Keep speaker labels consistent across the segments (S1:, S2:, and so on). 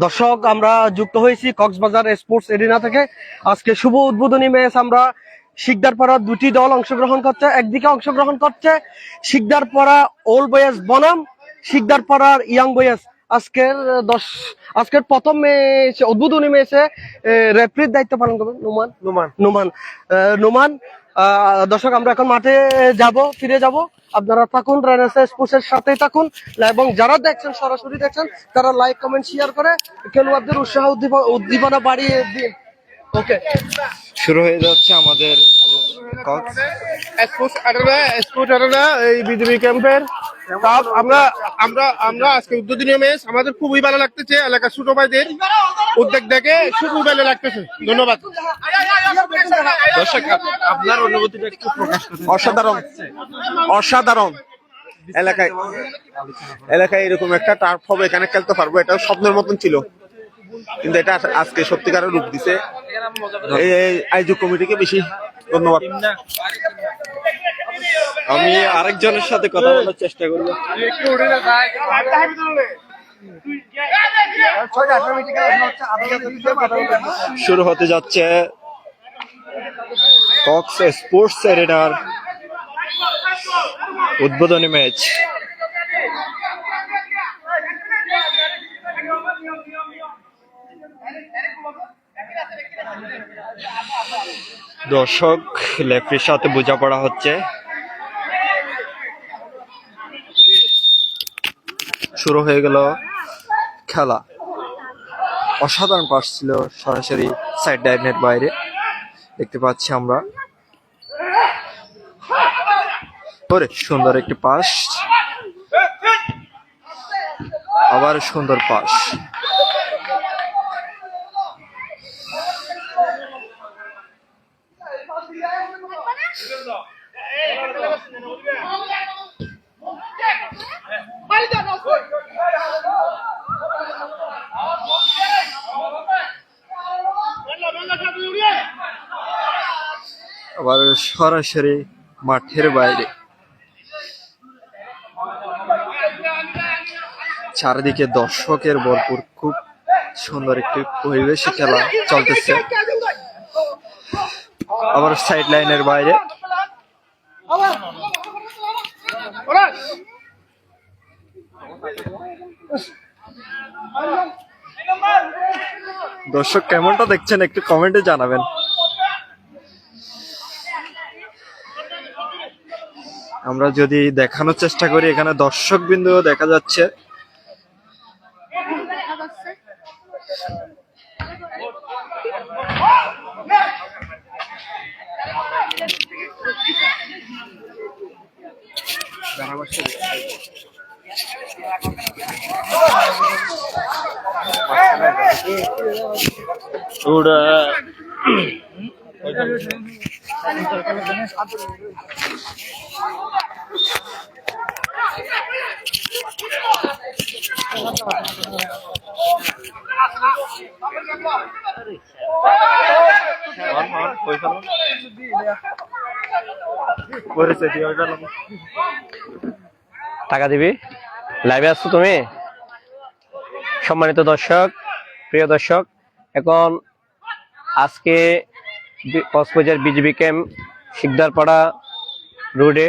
S1: দর্শক আমরা যুক্ত হয়েছি কক্সবাজার স্পোর্টস এরিনা থেকে। আজকে শুভ উদ্বোধনী ম্যাচ। আমরা শিকদারপাড়ার দুটি দল অংশগ্রহণ করছে। একদিকে অংশগ্রহণ করছে শিকদারপাড়া ওল্ড বয়েজ বনাম শিকদারপাড়ার ইয়াং বয়েজ। আজকের প্রথম ম্যাচ, উদ্বোধনী ম্যাচে রেফারির দায়িত্ব পালন করবেন নোমান। দর্শক আমরা এখন মাঠে ফিরে যাব। আপনারা থাকুন, রানার্স স্পোর্টসের সাথেই থাকুন এবং যারা দেখছেন, সরাসরি দেখছেন, তারা লাইক কমেন্ট শেয়ার করে খেলোয়াড়দের উৎসাহ উদ্দীপনা বাড়িয়ে দিন। ওকে,
S2: শুরু হয়ে যাচ্ছে আমাদের
S1: এই বিজিবি ক্যাম্পের।
S3: আমরা আজকে উদ্বোধনী ম্যাচ, আমাদের খুবই ভালো লাগতেছে। এলাকার ছোট ভাইদের উদ্যোগ দেখে খুবই ভালো লাগতেছে। ধন্যবাদ।
S2: দর্শক আপনার অনুভূতিটা একটু প্রকাশ করুন। অসাধারণ এলাকায় এরকম একটা টার্ফ হবে, এখানে খেলতে পারবো, এটা স্বপ্নের মতন ছিল, কিন্তু এটা আজকে সত্যিকারের রূপ দিছে। এই আয়োজক কমিটিকে বেশি ধন্যবাদ। আমি আরেকজনের সাথে কথা বলার চেষ্টা করবো। শুরু হতে যাচ্ছে কক্স স্পোর্টস এরিনার উদ্বোধনী ম্যাচ। দর্শক লেফটির সাথে বোঝাপড়া হচ্ছে। শুরু হয়ে গেল খেলা। অসাধারণ পাস ছিল, সরাসরি সাইড লাইনের বাইরে দেখতে পাচ্ছি আমরা। সুন্দর একটি পাস, আবার সুন্দর পাস। আবার সরাসরি মাঠের বাইরে, চারিদিকে দর্শকের ভরপুর, খুব সুন্দর একটি পরিবেশে খেলা চলতেছে। আবার সাইড লাইনের বাইরে দর্শক কেমনটা দেখছেন একটু কমেন্টে জানাবেন। আমরা যদি দেখানোর চেষ্টা করি, এখানে দর্শক বিন্দু দেখা যাচ্ছে।
S4: টাকা দিবি, লাইভে আসছো তুমি। সম্মানিত দর্শক, প্রিয় দর্শক, এখন আজকে কক্সবাজার বিজিবি ক্যাম্প শিকদারপাড়া রোডে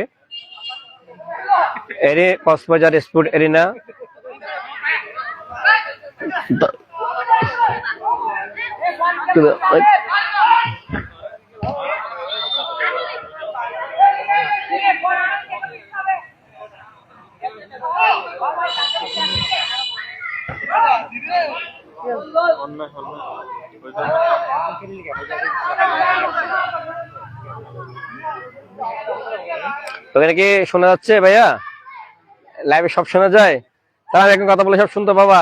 S4: কক্সবাজার স্পোর্ট এরিনা ওখানে কি শোনা যাচ্ছে ভাইয়া? লাইভে সব শোনা যায়? তাহলে এখন কথা বলে সব শুনতে পাবা।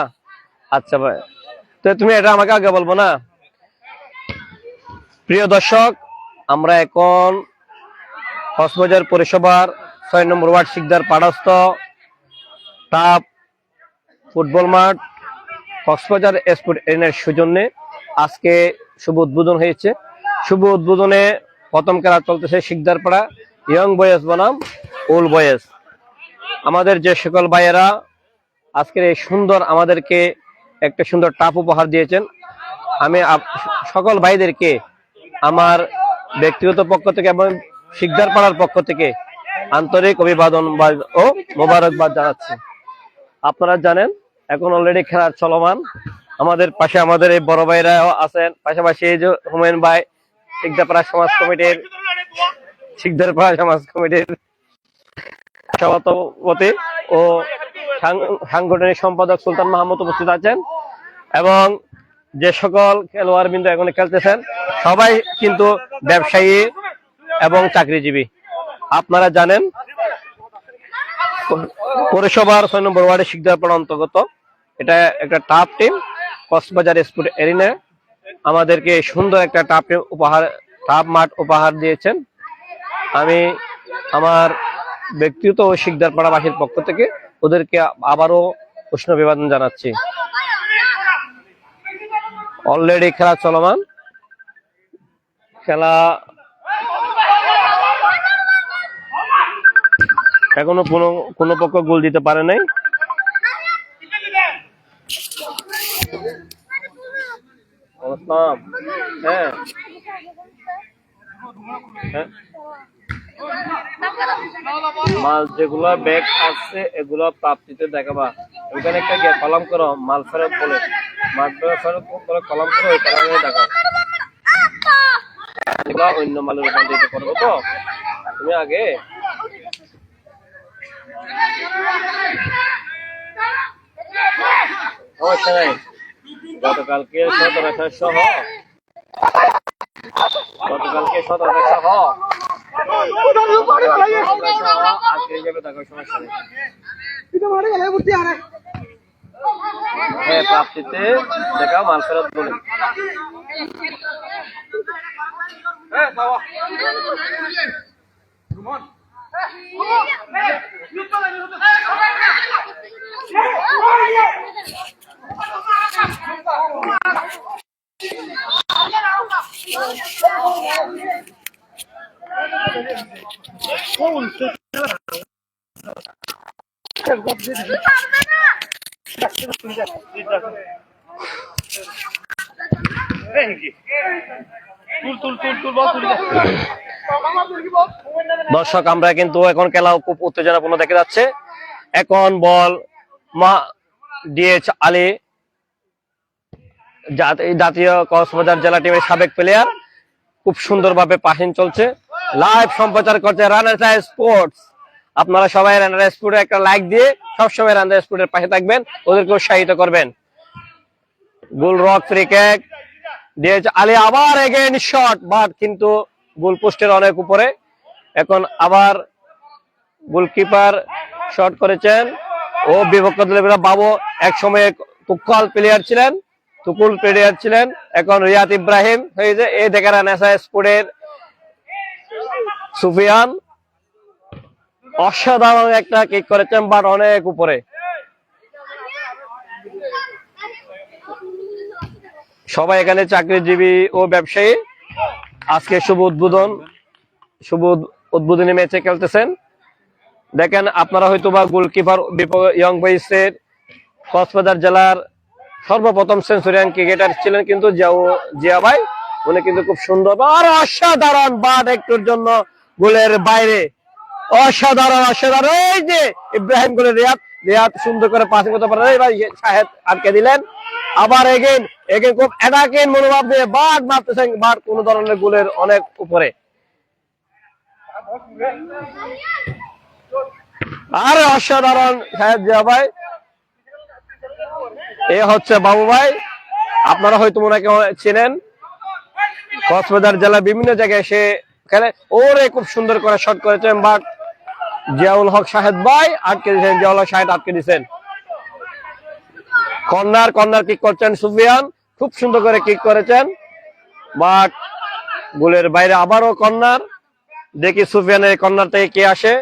S4: আচ্ছা ভাই, তো তুমি এটা আমাকে আগে বলবো না? প্রিয় দর্শক, আমরা এখন কক্সবাজার পৌরসভার ৬ নম্বর ওয়ার্ড শিকদার পাড়াস্থ টাপ ফুটবল মাঠ কক্সবাজার স্পোর্ট এরিনার সৌজন্যে আজকে শুভ উদ্বোধন হয়েছে। শুভ উদ্বোধনে প্রথম খেলা চলতেছে শিকদারপাড়া ইয়ং বয়েজ বনাম ওল্ড বয়েজ। আমাদের যে সকল ভাইয়েরা আজকের এই সুন্দর আমাদেরকে একটা সুন্দর টাপ উপহার দিয়েছেন। আমি সকল ভাইদেরকে আমার ব্যক্তিগত পক্ষ থেকে এবং শিকদার পাড়ার পক্ষ থেকে আন্তরিক অভিবাদন ও মোবারকবাদ জানাচ্ছি। আপনারা জানেন এখন অলরেডি খেলা চলমান, আমাদের পাশে আমাদের এই বড় ভাইরাও আছেন, পাশাপাশি এই যে হুমায়ুন ভাই শিকদারপাড়া সমাজ কমিটির সভাপতি ও সাংগঠনিক সম্পাদক সুলতান মাহমুদ উপস্থিত আছেন এবং যে সকল খেলোয়াড় বিন্দু এখন খেলতেছেন সবাই কিন্তু ব্যবসায়ী এবং চাকরিজীবী। আপনারা জানেন পৌরসভার 6 নম্বর ওয়ার্ডে শিকদারপাড়া অন্তর্গত এটা একটা টাপ টিম কক্সবাজার স্পোর্টস এরিনা আমাদেরকে সুন্দর একটা টাপ মাঠ উপহার দিয়েছেন। আমি আমার ব্যক্তিগত ও শিকদারপাড়াবাসীর পক্ষ থেকে ওদেরকে আবারও উষ্ণ অভিবাদন জানাচ্ছি। অলরেডি খেলা চলমান, খেলা এখনো কোনো পক্ষ গোল দিতে পারে নাই। হ্যাঁ মাল যেগুলো ব্যাগ আসছে এগুলো প্রাপ্তিতে দেখাবা, ওইখানে একটা কলম করো মাল ফেরত বলে মাল ফেরত করে কলম করো ওই কলমে দেখাও, এগুলো অন্য মালে রূপান্তরিত করবো। তো তুমি আগে সমস্যা নাই, গতকালকে 17 সহ আজকে হিসেবে দেখো সমস্যা নেই। হ্যাঁ প্রাপ্তিতে দেখাও মাল ফেরত বলে। দর্শক আমরা কিন্তু এখন খেলা খুব উত্তেজনাপূর্ণ দেখে যাচ্ছে। এখন বল ডিএইচ আলী জাতীয় কক্সবাজার জেলা টিমের সাবেক প্লেয়ার, খুব সুন্দরভাবে পাসিং চলছে। লাইভ সম্প্রচার করছে রানার্স স্পোর্টস। আপনারা সবাই রানার্স স্পোর্টে একটা লাইক দিয়ে সবসময় রানার্স স্পোর্টের পাশে থাকবেন, ওদেরকে উৎসাহিত করবেন। গোল রক ফ্রি কিক ডিএইচ আলী আবার এগেইন শট, বাট কিন্তু গোল পোস্টের অনেক উপরে। এখন আবার গোলকিপার শট করেছেন ও বিভক্ত দলের বাবু এক সময় তুকুল প্লেয়ার ছিলেন, এখন রিয়াদ ইব্রাহিম হয়েছে। এই দেখে রানার্স স্পোর্টের সুফিয়ান অসাধারণ একটা কিক করেছেন, বাট অনেক উপরে। সবাই এখানে চাকরিজীবী ও ব্যবসায়ী আজকে শুভ উদ্বোধনী ম্যাচে খেলতেছেন। দেখেন আপনারা হয়তোবা গোলকিপার ইয়ং বয়েসের কক্সবাজার জেলার সর্বপ্রথম সেঞ্চুরিয়ান ক্রিকেটার ছিলেন কিন্তু জিয়া ভাই, উনি কিন্তু খুব সুন্দর আর অসাধারণ বাট একটুর জন্য গোলের বাইরে, অসাধারণ। এই যে ইব্রাহিম গোলের রিয়াদ সুন্দর করে পাসিং করতে পারে, শাহেদ আটকে দিলেন। আবার এগেইন খুব অ্যাটাকিং মনোভাব দিয়ে বাট মারতেছেন, বাট কোন ধরনের গোলের অনেক উপরে। আরে অসাধারণ শাহেদ জিয়া ভাই, এ হচ্ছে বাবু ভাই, আপনারা হয়তো ওনাকে চেনেন, কক্সবাজার জেলা বিভিন্ন জায়গায় এসে খেলে। ওরে খুব সুন্দর করে শট করেছেন, বাট জিয়াউল হক শাহেদ ভাই আটকে দিয়েছেন, জিয়াউল হক শাহেদ আটকে দিয়েছেন। কর্নার কিক করছেন সুফিয়ান, খুব সুন্দর করে কিক করেছেন, বাট গোলের বাইরে। আবারও কর্নার, দেখি সুফিয়ানের কর্নার থেকে কে আসে।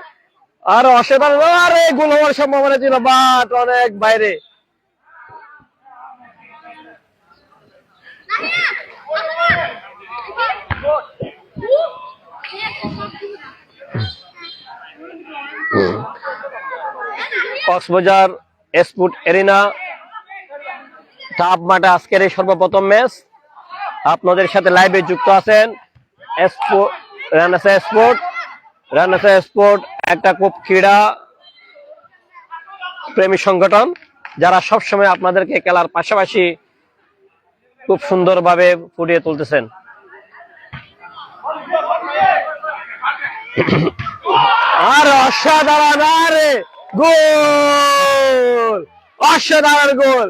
S4: আর অসাধারণ, আরে গোল হওয়ার সম্ভাবনা ছিল, বাট অনেক বাইরে। কক্সবাজার স্পোর্ট এরিনা টাপ মাঠে আজকের এই সর্বপ্রথম ম্যাচ। আপনাদের সাথে লাইভে যুক্ত আছেন রানাসা স্পোর্ট একটা খুব ক্রীড়া প্রেমী সংগঠন, যারা সবসময় আপনাদেরকে খেলার পাশাপাশি খুব সুন্দরভাবে ফুটিয়ে তুলতেছেন। আর অসাধারণ, আরে গোল, অসাধারণ গোল।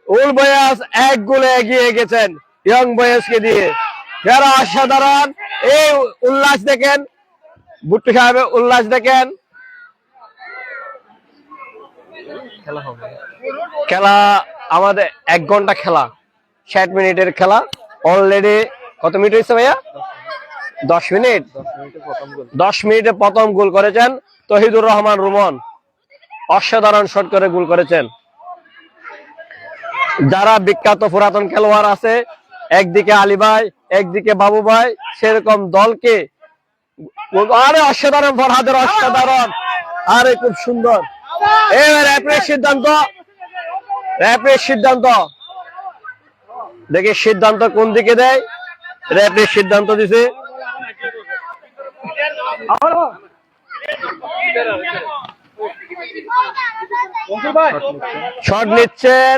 S4: উল বয়াস 1 গোলে এগিয়ে গেছেন ইয়ং বয়াসকে দিয়ে, যারা অসাধারণ। এই উল্লাস দেখেন, বুট্টু সাহেবের উল্লাস দেখেন। খেলা আমাদের 1 ঘন্টা খেলা, 60 মিনিটের খেলা। অলরেডি কত মিনিট হয়েছে ভাইয়া? 10 মিনিট। 10 মিনিটে প্রথম গোল করেছেন তহিদুর রহমান রুমন, অসাধারণ শট করে গোল করেছেন। যারা বিখ্যাত পুরাতন খেলোয়াড় আছে, একদিকে আলী ভাই, একদিকে বাবু ভাই, সেরকম দলকে আরে অসাধারণ, ফরহাদের অসাধারণ, আরে খুব সুন্দর। এবার রেফারির সিদ্ধান্ত দেখি সিদ্ধান্ত কোন দিকে দেয়। রেফারির সিদ্ধান্ত দিছে শট নিচ্ছেন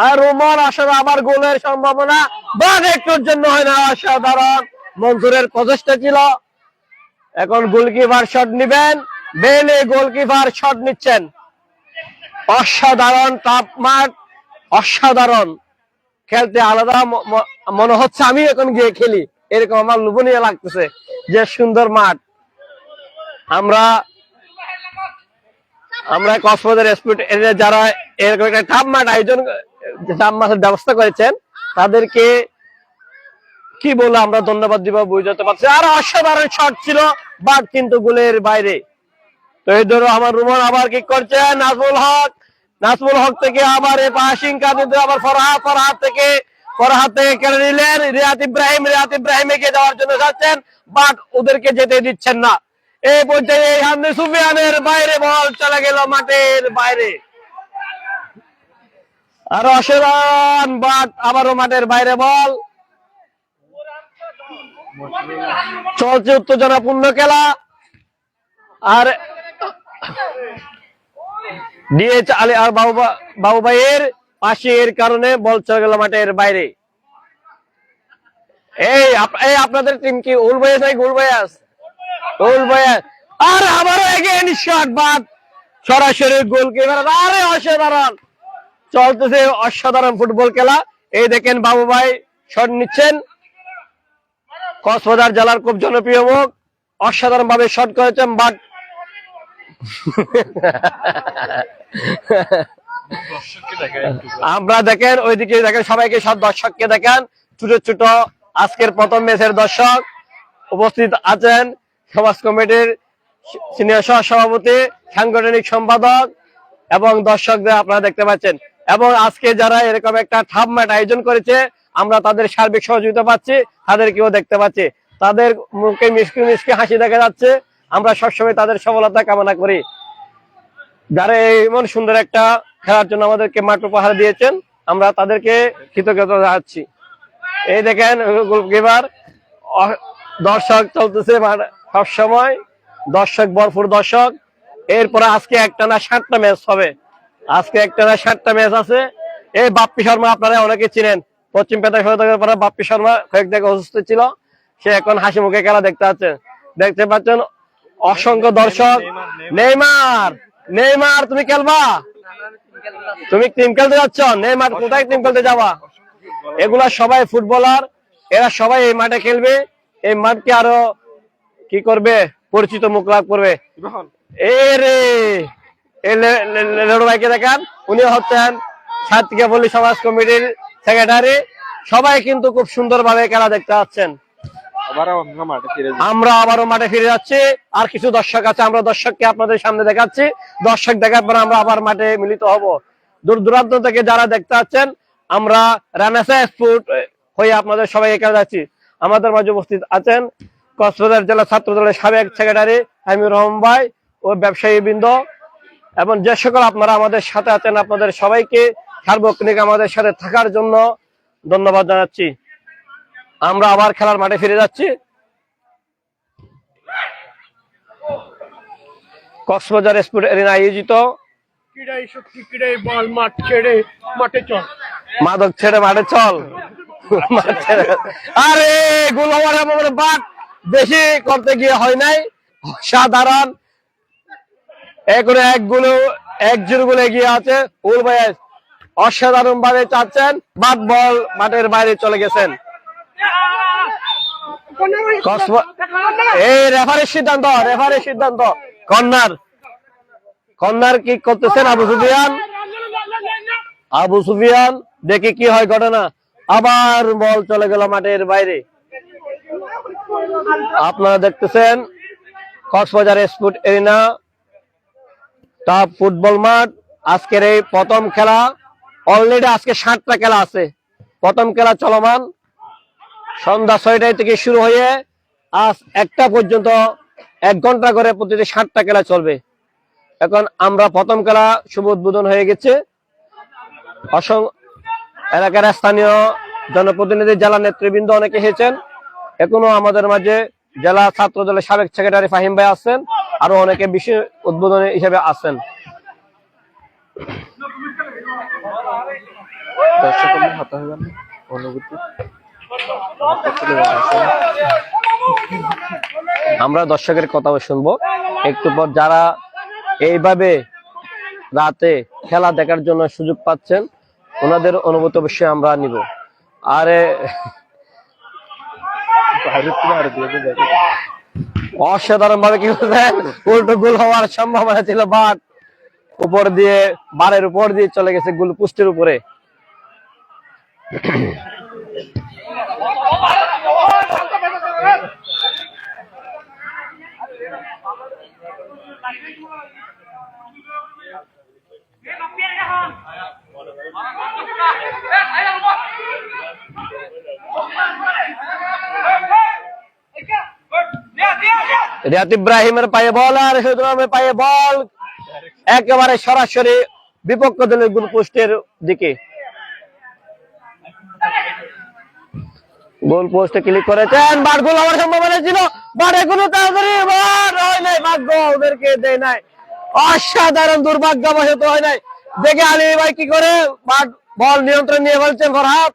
S4: আর রোমান। আসলে আবার গোলের সম্ভাবনা, বাদ একটুর জন্য হয় না। অসাধারণ মনসুরের প্রচেষ্টা ছিল। এখন গোলকিপার শট নিবেন, বেলে গোলকিপার শট নিচ্ছেন। অসাধারণ টাপ মাঠ, অসাধারণ খেলতে, আলাদা মনে হচ্ছে আমি এখন গিয়ে খেলি, এরকম আমার লোভনীয় লাগতেছে। যে সুন্দর মাঠ। আমরা কক্সবাজার স্পোর্ট এরিয়া যারা এরকম একটা টাপ মাঠ আয়োজন, টাপ মাঠের ব্যবস্থা করেছেন, তাদেরকে কি বলে আমরা ধন্যবাদ দিব বুঝতে পারছি। আর অসাধারণ শট ছিল, বাট কিন্তু গোলের বাইরে। তো এই ধরো আমার রুমন আবার কি করছেন, নাজমুল হক থেকে আবার পাসিং কাজে আবার ফরহাদ থেকে কেড়ে নিলেন রিয়াদ ইব্রাহিম এগিয়ে যাওয়ার জন্য যাচ্ছেন, বাট ওদেরকে যেতে দিচ্ছেন না। এই পর্যায়ে হামদি সুফিয়ানের বাইরে বল চলে গেল মাঠের বাইরে। আর অসাধারণ, বাট আবারও মাঠের বাইরে বল। চলছে উত্তেজনাপূর্ণ খেলা। আর ডিএচ আলী আর বাবু ভাইয়ের পাশের কারণে বল চলে গেল মাঠের বাইরে। এই আপনাদের টিম কি উল বয়াস নাকি গোল বয়াস? উল বয়াস। আর আবারও এগেইন শট, বাট সরাসরি গোলকিপার। আরে অসাধারণ চলতেছে, অসাধারণ ফুটবল খেলা। এই দেখেন বাবু ভাই শট নিচ্ছেন, কক্সবাজার জেলার খুব জনপ্রিয় মুখ, অসাধারণ ভাবে শট করেছেন, বাট আমরা দেখেন ওইদিকে দেখেন, সবাইকে সব দর্শককে দেখেন, ছোট ছোট আজকের প্রথম ম্যাচের দর্শক উপস্থিত আছেন। সমাজ কমিটির সিনিয়র সহ সভাপতি, সাংগঠনিক সম্পাদক এবং দর্শকদের আপনারা দেখতে পাচ্ছেন। এবং আজকে যারা এরকম একটা টাপ ম্যাচ আয়োজন করেছে, আমরা তাদের সার্বিক সহযোগিতা পাচ্ছি, তাদেরকেও দেখতে পাচ্ছি, তাদের মুখে মিষ্টি হাসি দেখা যাচ্ছে। আমরা সবসময় তাদের সফলতা কামনা করি। যারা এমন সুন্দর একটা খেলার জন্য আমাদেরকে মাঠ উপহার দিয়েছেন, আমরা তাদেরকে কৃতজ্ঞতা জানাচ্ছি। এই দেখেন গোলকিপার, দর্শক চলতেছে সবসময়, দর্শক ভরপুর দর্শক। এরপরে আজকে একটানা 7টা ম্যাচ হবে, আজকে একটানা 7টা ম্যাচ আছে। এই বাপ্পি শর্মা আপনারা অনেকে চিনেন, পশ্চিম পেতা শতকের পরে বাপ্পি শর্মা কয়েক জায়গায় অসুস্থ ছিল, সে এখন হাসি মুখে খেলা দেখতে পাচ্ছেন। অসংখ্য দর্শক। নেইমার তুমি খেলবা, তুমি টিম খেলতে যাচ্ছ, নেইমার কোথায় টিম খেলতে যাবা? এগুলা সবাই ফুটবলার, এরা সবাই এই মাঠে খেলবে। এই মাঠকে আরো কি করবে, পরিচিত মুখ লাভ করবে। ভাইকে দেখান, উনি হচ্ছেন সাতক্ষীরাপল্লী সমাজ কমিটির সেক্রেটারি। সবাই কিন্তু খুব সুন্দর ভাবে খেলা দেখতে পাচ্ছেন। আমরা আবারও মাঠে ফিরে যাচ্ছি। আর কিছু দর্শক আছে, আমরা দর্শককে আপনাদের সামনে দেখাচ্ছি। দর্শক দেখার পর আমরা আবার মাঠে মিলিত হব। দূর দূরান্ত থেকে যারা দেখতে পাচ্ছেন, আমরা রানাসা স্পোর্ট হয়ে আপনাদের সবাই এখানে যাচ্ছি। আমাদের মাঝে উপস্থিত আছেন কক্সবাজার জেলা ছাত্র দলের সাবেক সেক্রেটারি হামিদুর রহমান ভাই ও ব্যবসায়ী বৃন্দ এবং যে সকল আপনারা আমাদের সাথে আছেন আপনাদের সবাইকে সার্বক্ষণিক আমাদের সাথে থাকার জন্য ধন্যবাদ জানাচ্ছি। আমরা আবার খেলার মাঠে ফিরে যাচ্ছি। কক্সবাজার স্পোর্ট এরিনা আয়োজিত মাদক ছেড়ে মাঠে চল। আরে গোল হওয়ার বাট বেশি করতে গিয়ে হয় নাই, সাধারণ এক জিরো গোলে এগিয়ে আছে উলবাইস। অসাধারণ ভাবে চাচ্ছেন, বাট বল মাঠের বাইরে চলে গেছেন। এই রেফারির সিদ্ধান্ত কর্নার কি করতেছেন আবু সুফিয়ান দেখি কি হয় ঘটনা। আবার বল চলে গেল মাঠের বাইরে। আপনারা দেখতেছেন Cox's Bazar sport arena top football মাঠ। আজকের এই প্রথম খেলা, অলরেডি আজকে 7টা খেলা আছে। প্রথম খেলা চলমান, সন্ধ্যা 6টায় থেকে শুরু হয়ে আজ 1টা পর্যন্ত 1 ঘন্টা করে প্রতিটি 7টা খেলা চলবে। এখন আমরা প্রথম খেলা শুভ উদ্বোধন হয়ে গেছে। এলাকার স্থানীয় জনপ্রতিনিধি, জেলা নেতৃবৃন্দ অনেকে এসেছেন। এখনো আমাদের মাঝে জেলা ছাত্র দলের সাবেক সেক্রেটারি ফাহিম ভাই আছেন, আরো অনেকে বিশেষ উদ্বোধনী হিসেবে আছেন। আমরা দর্শকের কথা শুনবো একটু পর। যারা এইভাবে রাতে খেলা দেখার জন্য সুযোগ পাচ্ছেন ওনাদের অনুভূতি অবশ্যই আমরা নিব। আরে অসাধারণ ভাবে কি করছেন, উল্টো গোল হওয়ার সম্ভাবনা ছিল, বাট উপর দিয়ে বারের উপর দিয়ে চলে গেছে গোল পোস্টের উপরে। রিয়াদ ইব্রাহিমের পায়ে বল, আর শহীদুলের পায়ে বল একেবারে সরাসরি বিপক্ষ দলের গোল পোস্টের দিকে। গোল পোস্টে ক্লিক করেছেন, বার গোল হওয়ার সম্ভাবনা ছিল, বারে কোনো তাড়াতাড়ি বার হয় নাই, ভাগ্য ওদেরকে দেয় নাই। অসাধারণ দুর্ভাগ্যবশত হয় নাই। দেখে আলী ভাই কি করে বল নিয়ন্ত্রণ নিয়ে বলছেন ফরহাদ,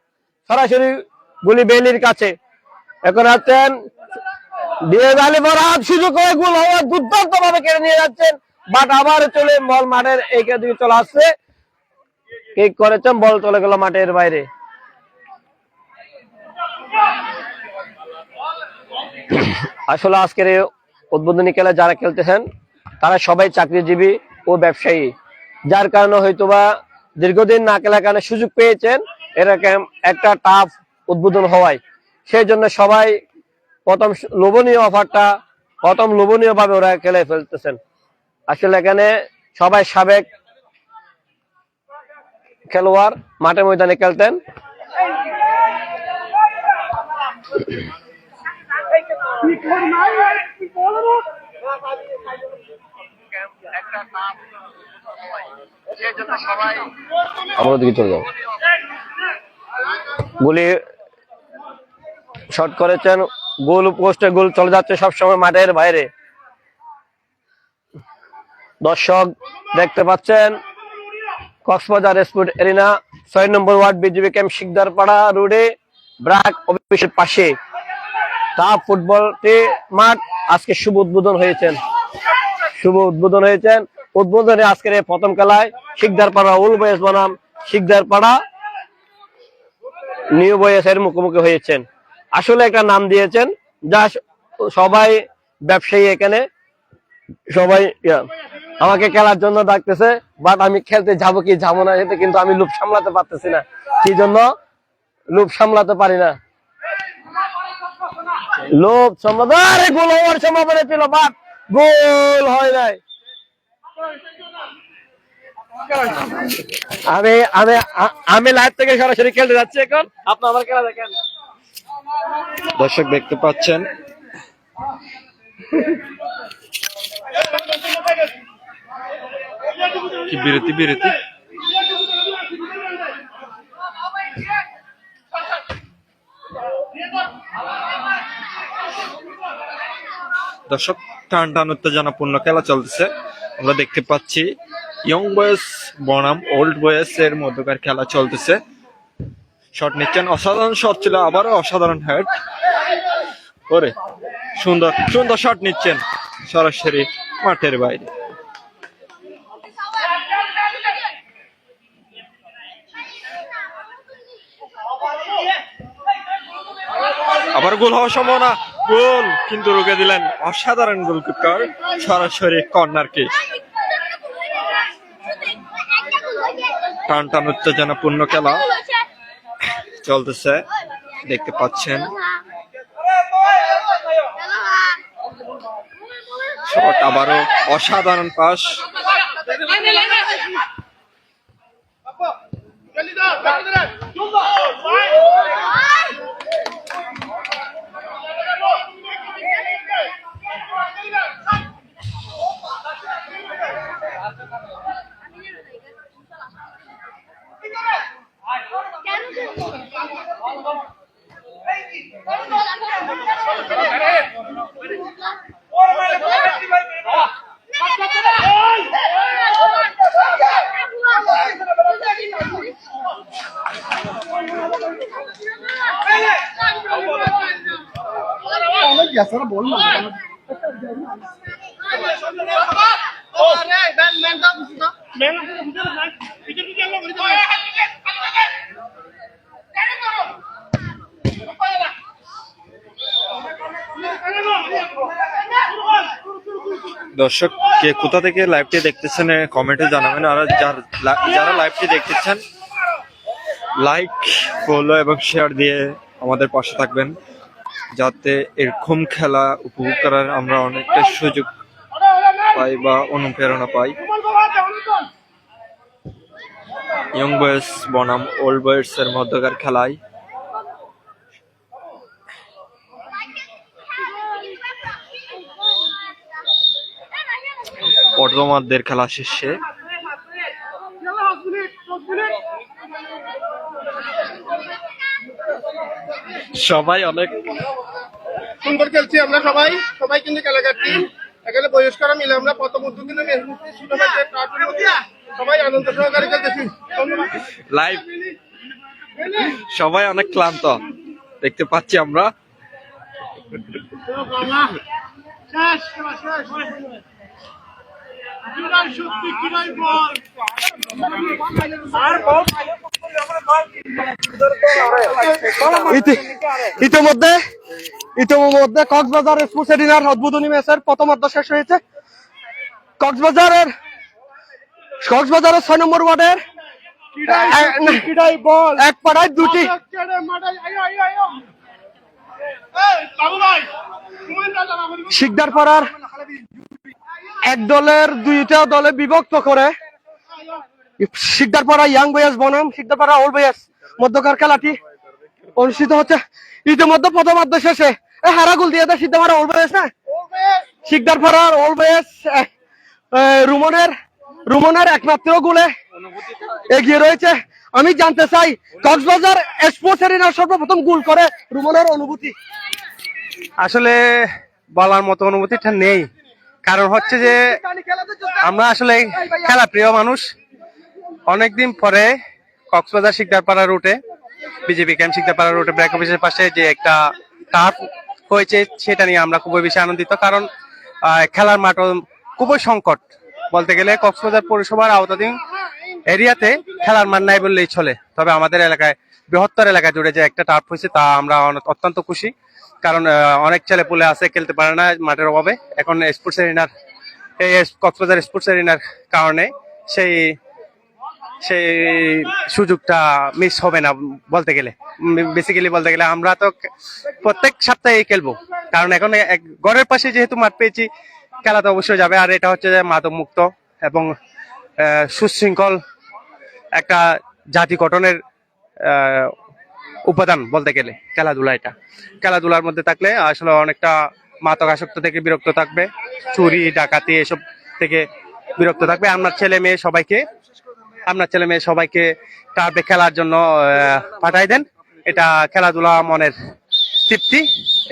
S4: সরাসরি গুলি বেলির কাছে। এখন আছেন আলী ফরহাদ, সুযোগ হয়ে গোল হওয়া দুর্দান্ত ভাবে কেড়ে নিয়ে যাচ্ছেন, বাট আবার চলে বল মাঠের এই দিকে চলে আসছে, কিক করেছেন, বল চলে গেল মাঠের বাইরে। আসলে আজকের এই উদ্বোধনী খেলা যারা খেলতেছেন তারা সবাই চাকরিজীবী ও ব্যবসায়ী, যার কারণে হয়তোবা দীর্ঘদিন না খেলার কারণে সুযোগ পেয়েছেন এরকম একটা টাফ উদ্বোধন হওয়ায়। সেই জন্য সবাই প্রথম লোভনীয় ভাবে ওরা খেলে ফেলতেছেন। আসলে এখানে সবাই সাবেক খেলোয়াড়, মাঠে ময়দানে খেলতেন। গুলি শট করেছেন, গোল পোস্টে গোল চলে যাচ্ছে সবসময় মাঠের বাইরে। দর্শক দেখতে পাচ্ছেন কক্সবাজার স্পোর্ট এরিনা 6 নম্বর ওয়ার্ড বিজিবি ক্যাম্প শিকদারপাড়া রোডে ব্র্যাক অফিসের পাশে টাপ ফুটবল মাঠ আজকে শুভ উদ্বোধন হয়েছেন। উদ্বোধনে আজকের এই প্রথম খেলায় শিকদারপাড়া উল বয়েস বনাম শিকদারপাড়া নিউ বয়েসের মুখোমুখি হয়েছেন। আসলে একটা নাম দিয়েছেন যা সবাই ব্যবসায়ী, এখানে সবাই আমাকে খেলার জন্য ডাকতেছে, বাট আমি খেলতে যাবো কি যাবো না এতে কিন্তু আমি লোভ সামলাতে পারতেছি না। কি জন্য লোভ সামলাতে পারি না, লোভ সামলাতে। আরে গোল হওয়ার সম্ভাবনা ছিল, বাট গোল হয় নাই। আমি লাইভ থেকে সরাসরি খেলতে যাচ্ছি এখন, আপনি আমার খেলা দেখেন।
S5: দর্শক দেখতে পাচ্ছেন কি বিরতি বিরতি দর্শক, টান টান উত্তেজনাপূর্ণ খেলা চলতেছে। আমরা দেখতে পাচ্ছি ইয়ং বয়েস বনাম ওল্ড বয়েস এর মধ্যকার খেলা চলতেছে। শট নিচ্ছেন, অসাধারণ শট ছিল, আবারও অসাধারণ হেড করে সুন্দর সুন্দর শট নিচ্ছেন সরাসরি মাঠের বাইরে। আবার গোল হওয়ার সম্ভাবনা, গোল কিন্তু রুখে দিলেন অসাধারণ গোলকিপার, সরাসরি কর্নার কিক। টান টান উত্তেজনাপূর্ণ খেলা চলতেছে, দেখতে পাচ্ছেন। শট আবারও অসাধারণ পাস। দর্শক, কে কোথা থেকে লাইভটি দেখতেছেন কমেন্টে জানাবেন। আর যারা লাইভটি দেখতেছেন, লাইক, ফলো এবং শেয়ার দিয়ে আমাদের পাশে থাকবেন, যাতে এরকম খেলা উপভোগ করার আমরা অনেকটা সুযোগ পাই বা অনুপ্রেরণা পাই। ইয়ং বয়েস বনাম ওল্ড বয়েস এর মধ্যকার খেলায় প্রথমার্ধের খেলা শেষে সবাই অনেক
S3: সুন্দর খেলছি আমরা, সবাই কিন্তু খেলাঘাটটি এখানে বয়স্করা মিলে আমরা প্রথম উদ্যোগিনী সবাই আনন্দ সহকারে খেলতেছি।
S5: লাইভ, সবাই অনেক ক্লান্ত দেখতে পাচ্ছি আমরা।
S1: ইতিমধ্যে কক্সবাজার স্পোর্টস এরিনার উদ্বোধনী ম্যাচের প্রথমার্ধ শেষ হয়েছে। কক্সবাজারের 6 নম্বর ওয়ার্ডের এক পাড়ায় দুটি শিকদার পাড়ার এক দলের দুইটা দলে বিভক্ত করে শিকদারপাড়া ইয়াং বয়েস বনাম শিকদারপাড়া ওল্ড বয়েস মধ্যকার খেলাটি অনুষ্ঠিত হচ্ছে। ইতিমধ্যে প্রথমার্ধ শেষে হারা গোল দিয়ে দেয় শিকদারপাড়া ওল্ড বয়েস, না শিকদারপাড়ার ওল্ড বয়েস রুমনের একমাত্র গোলে এগিয়ে রয়েছে। আমি জানতে চাই কক্সবাজার স্পোর্টস এরিনার সর্বপ্রথম গোল করে রুমনের অনুভূতি।
S6: আসলে বলার মতো অনুভূতিটা নেই, কারণ হচ্ছে যে আমরা আসলে খেলা প্রিয় মানুষ। অনেকদিন পরে কক্সবাজার শিকদারপাড়া রুটে, বিজেপি ক্যাম্প শিকদারপাড়া রুটে ব্র্যাক অফিসের পাশে যে একটা টার্ফ হয়েছে, সেটা নিয়ে আমরা খুবই বেশি আনন্দিত। কারণ খেলার মাঠও খুবই সংকট বলতে গেলে। কক্সবাজার পৌরসভার আওতাধীন এরিয়াতে খেলার মাঠ নাই বললেই চলে, তবে আমাদের এলাকায় বৃহত্তর এলাকা জুড়ে যে একটা টার্ফ হয়েছে তা আমরা অত্যন্ত খুশি। কারণ অনেক ছেলে পুলে আছে, খেলতে পারে না মাঠের অভাবে। এখন স্পোর্টস এরিনার, এই কক্সবাজার স্পোর্টস এরিনার কারণে সেই সুযোগটা মিস হবে না বলতে গেলে। বেসিক্যালি বলতে গেলে আমরা তো প্রত্যেক সপ্তাহে খেলবো, কারণ এখন ঘরের পাশে যেহেতু মাঠ পেয়েছি, খেলা তো অবশ্যই যাবে। আর এটা হচ্ছে যে মাদক মুক্ত এবং সুশৃঙ্খল একটা জাতি গঠনের উপাদান বলতে গেলে খেলাধুলা। এটা খেলাধুলার মধ্যে থাকলে আসলে অনেকটা মাদক আসক্ত থেকে বিরক্ত থাকবে, চুরি ডাকাতি এসব থেকে বিরক্ত থাকবে। আপনার ছেলে মেয়ে সবাইকে টার্ফে খেলার জন্য পাঠাই দেন। এটা খেলাধুলা মনের তৃপ্তি,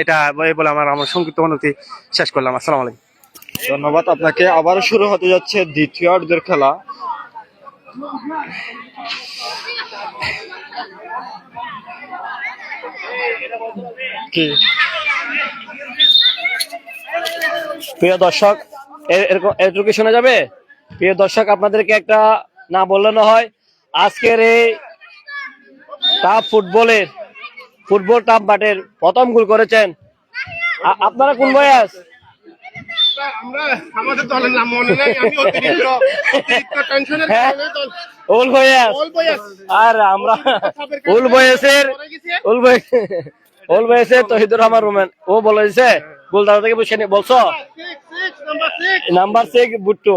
S6: এটা বলে আমার সংক্ষিপ্ত অনুমতি শেষ করলাম। আসসালামু আলাইকুম।
S5: ধন্যবাদ আপনাকে। আবারও শুরু হতে যাচ্ছে দ্বিতীয়ার্ধের খেলা। কি
S4: প্রিয় দর্শক, এটুকু শোনা যাবে? প্রিয় দর্শক, আপনাদেরকে একটা না বললে না হয়, আজকের এই ফুটবল টাপ মাঠের প্রথম গোল করেছেন আপনারা কোন বয়স?
S3: আমাদের দলের নাম মনে নেই, আমি অতিরিক্ত টেনশনের কারণে দল
S4: ওল বয়স।
S3: অল বয়স
S4: আর আমরা ওল বয়সের তহিদুর রহমান রোমান, ও বলেছে গোলদাতা থেকে বসে বলছো নাম্বার 6 বুট্টু,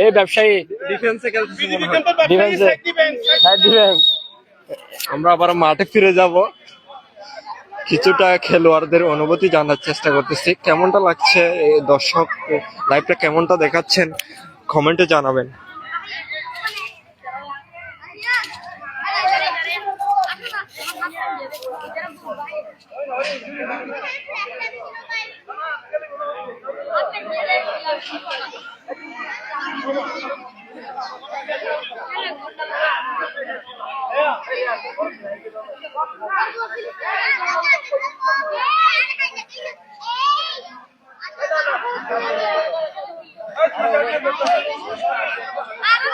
S4: এই ব্যবসায়ী
S5: ডিফেন্সে খেলতেছে মনে হয়।
S4: ডিফেন্সে ডিফেন্স।
S5: আমরা আবার মাঠে ফিরে যাব, কিছুটা খেলোয়াড়দের অনুভূতি জানার চেষ্টা করতেছি। কেমনটা লাগছে এই দর্শক, লাইভটা কেমনটা দেখাচ্ছেন কমেন্টে জানাবেন।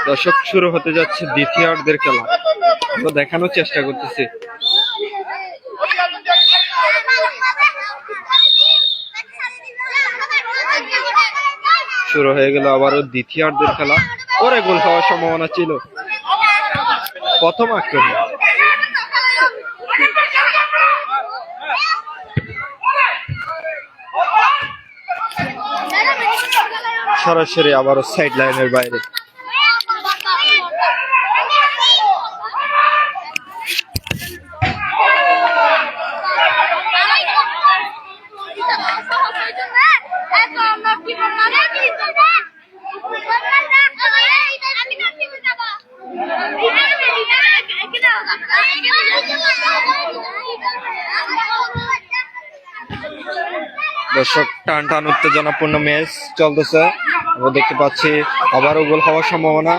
S5: দর্শক, শুরু হতে যাচ্ছে দ্বিতীয়ার্ধের খেলা, আমরা দেখানোর চেষ্টা করতেছি। শুরু হয়ে গেল আবারও দ্বিতীয়ার্ধের খেলা। ওরে, গোল হওয়ার সম্ভাবনা ছিল প্রথম আক্রমণ। সরাসরি আবারও সাইড লাইনের বাইরে। দর্শক, টান টান উত্তেজনাপূর্ণ ম্যাচ চলতেছে, আমরা দেখতে পাচ্ছি আবারও গোল হওয়ার সম্ভাবনা।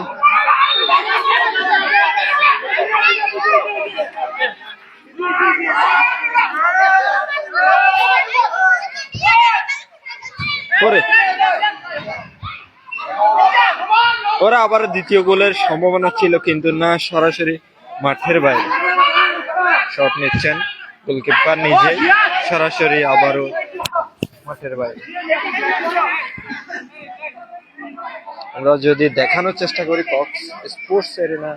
S5: ওরা আবার দ্বিতীয় গোলের সম্ভাবনা ছিল, কিন্তু না, সরাসরি মাঠের বাইরে শট নিচ্ছেন গোলকিপার নিজে, সরাসরি আবারও মাঠের বাইরে। আমরা যদি দেখানোর চেষ্টা করি কক্স স্পোর্টস এরিনা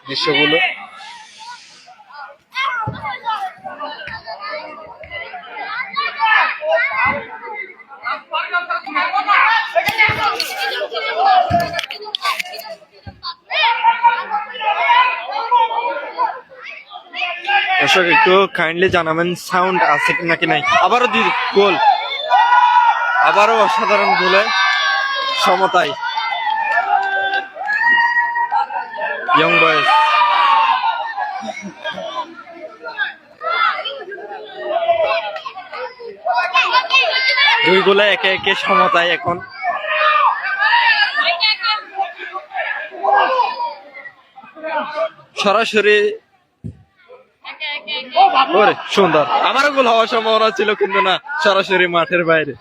S5: দৃশ্যগুলো, দর্শক একটু কাইন্ডলি জানাবেন সাউন্ড আছে নাকি নাই। আবারও গোল, আবারও অসাধারণ গোলে সমতায় ইয়ং বয়েজ। দুই গোলে একে একে সমতায় এখন। সরাসরি সুন্দর, আমারও গোল হওয়ার সম্ভাবনা ছিল, কিন্তু না, সরাসরি মাঠের বাইরে।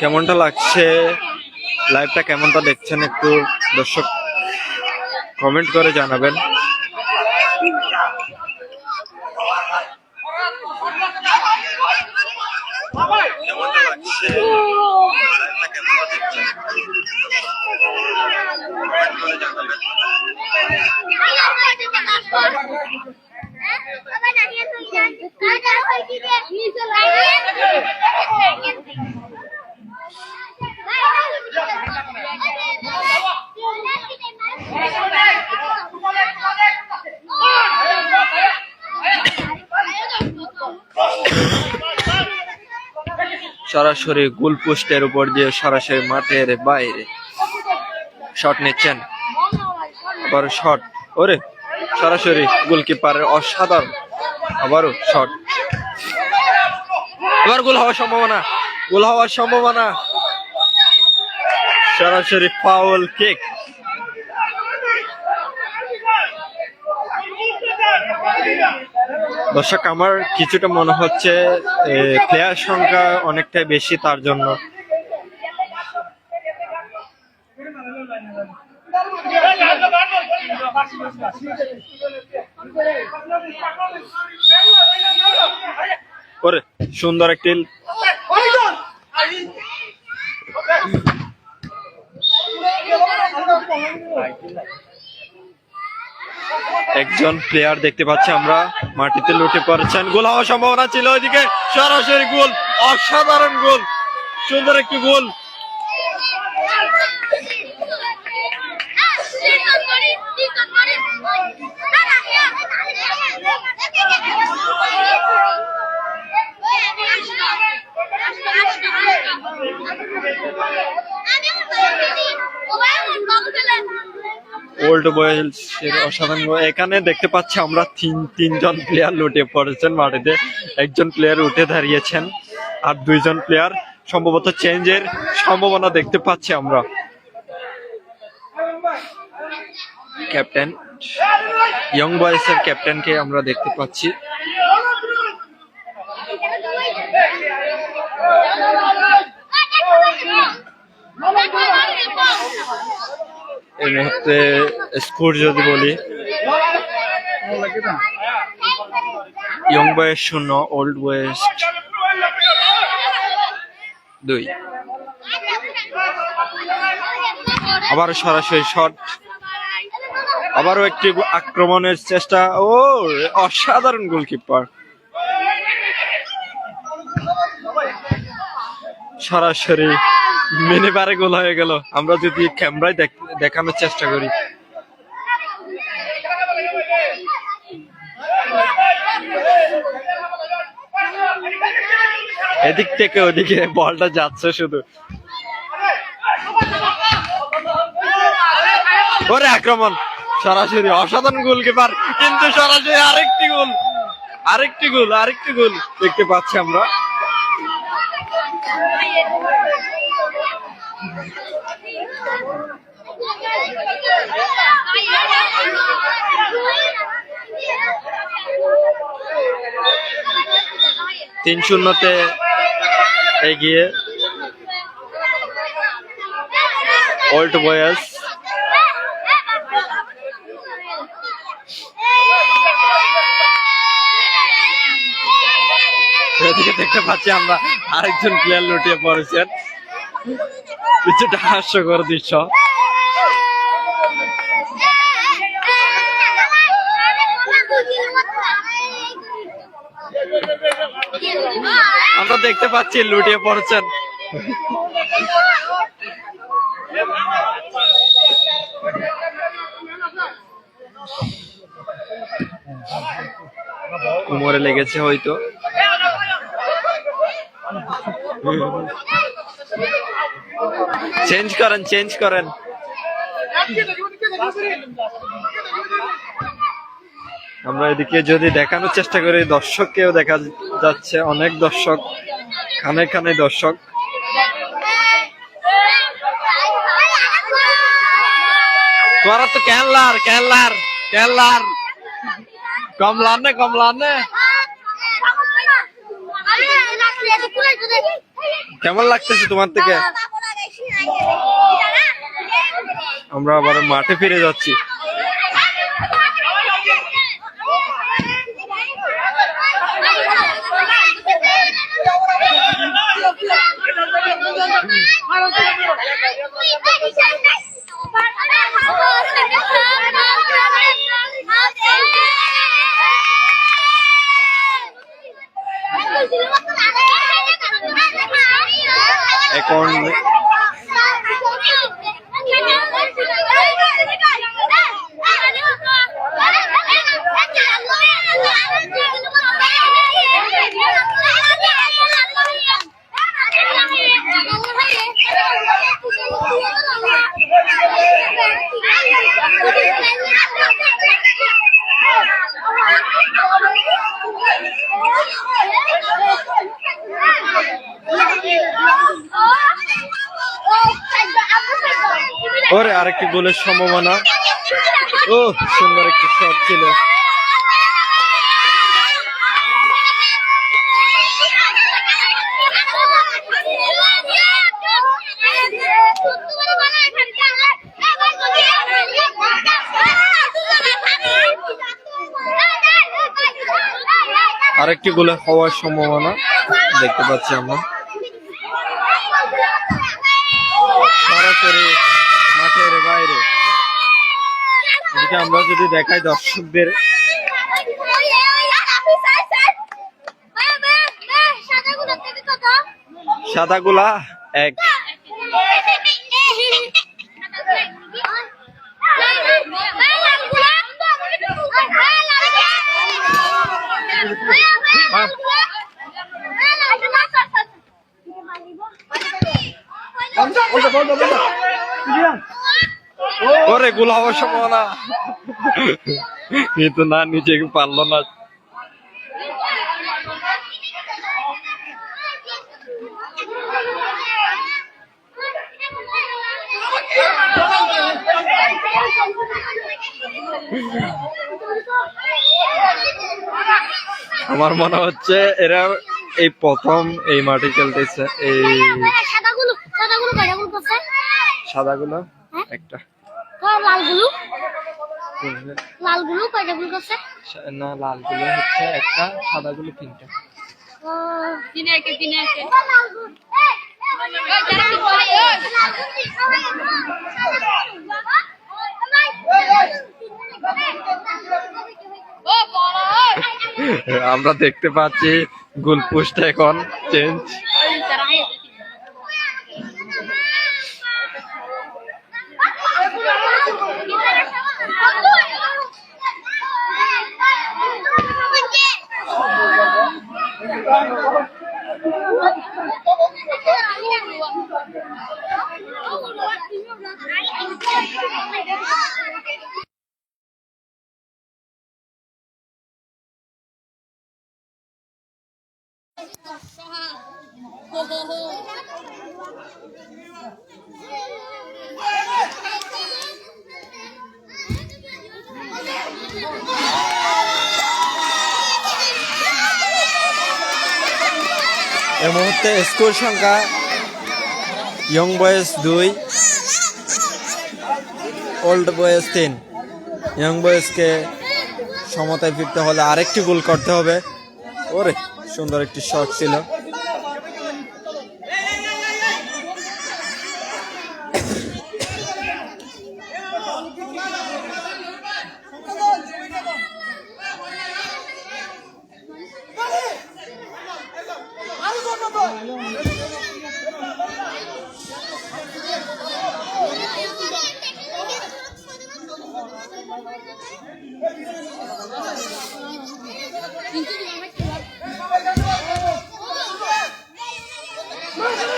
S5: কেমনটা লাগছে, লাইভটা কেমনটা দেখছেন, একটু দর্শক কমেন্ট করে জানাবেন। কেমনটা লাগছে, লাইভটা কেমনটা দেখছেন। সরাসরি গোল পোস্টের উপর দিয়ে সরাসরি মাঠের বাইরে শট নিচ্ছেন, আবার শট, ওরে সরাসরি গোলকিপারের অসাধারণ, আবারও শট, এবার গোল হওয়ার সম্ভাবনা, গোল হওয়ার সম্ভাবনা, সরাসরি ফাউল কিক। দর্শক আমার কিছুটা মনে হচ্ছে প্লেয়ার সংখ্যা অনেকটাই বেশি, তার জন্য ওরে সুন্দর একটি একজন প্লেয়ার দেখতে পাচ্ছি আমরা মাটিতে লুটে পড়েছেন, গোল হওয়ার সম্ভাবনা ছিল, ওইদিকে সরাসরি গোল, অসাধারণ গোল, সুন্দর একটি গোল। ওল্ড বয়েজ এর অসাধারণ গোল। এখানে দেখতে পাচ্ছি আমরা তিনজন প্লেয়ার লুটে পড়েছেন মাটিতে, একজন প্লেয়ার উঠে দাঁড়িয়েছেন আর দুইজন প্লেয়ার সম্ভবত চেঞ্জের সম্ভাবনা দেখতে পাচ্ছি আমরা। ক্যাপ্টেন, ইয়ং বয়েজ এর ক্যাপ্টেনকে আমরা দেখতে পাচ্ছি। এই মুহূর্তে স্কোর যদি বলি, ইয়ং বয়েজ 0, ওল্ড বয়েজ 2। আবার সরাসরি শট, আবারও একটি আক্রমণের চেষ্টা, ও অসাধারণ গোলকিপার, সরাসরি মিনিবারে গোল হয়ে গেল। আমরা যদি ক্যামেরায় দেখানোর চেষ্টা করি, এদিক থেকে ওদিকে বলটা যাচ্ছে শুধু, ওরে আক্রমণ, সরাসরি অসাধারণ গোলকিপার, কিন্তু সরাসরি আরেকটি গোল, আরেকটি গোল, আরেকটি গোল দেখতে পাচ্ছি আমরা। তিন 0-তে এগিয়ে ওল্ড বয়েজ। এদিকে দেখতে পাচ্ছি আমরা আরেকজন প্লেয়ার লুটিয়ে পড়েছেন, কিছুটা হাস্যকর দৃশ্য। আমরা দেখতে পাচ্ছি লুটিয়ে পড়েছেন। কোমরে লেগেছে হয়তো। চেঞ্জ করেন, চেঞ্জ করেন। আমরা এদিকে যদি দেখানোর চেষ্টা করি, দর্শককেও দেখা যাচ্ছে, অনেক দর্শক, খানে খানে দর্শক। তোরা তো কেনলার কেনলার কেনলার কমলার নে কমলার নে। কেমন লাগতেছে তোমার থেকে? আমরা আবার মাঠে ফিরে যাচ্ছি। কর্নার। ওরে আরেকটি গোলের সম্ভাবনা। ও সুন্দর একটি শট ছিল। আরেকটি গোলে হওয়ার সম্ভাবনা দেখতে পাচ্ছি আমরা। সরাসরি মাঠের বাইরে। এদিকে আমরা যদি দেখাই দর্শকদের, সাদাগুলা 1। ওরে গোল হওয়ার সম্ভাবনা, কিন্তু না নিচে পারলো না। আমার মনে হচ্ছে এরা এই প্রথম এই মাঠে খেলতেছে। এই সাদাগুলো একটা,
S7: লালগুলো কয়টা গুলো করছে?
S5: না লালগুলো হচ্ছে একটা, সাদাগুলো 3টা।
S7: দিনে একে
S5: আমরা দেখতে পাচ্ছি গোল পোস্ট এখন চেঞ্জ। এই মুহূর্তে স্কোর সংখ্যা young boys 2, old boys 3। Young বয়েজকে সমতায় ফিরতে হলে আরেকটি গোল করতে হবে। ওরে সুন্দর একটি শট ছিল।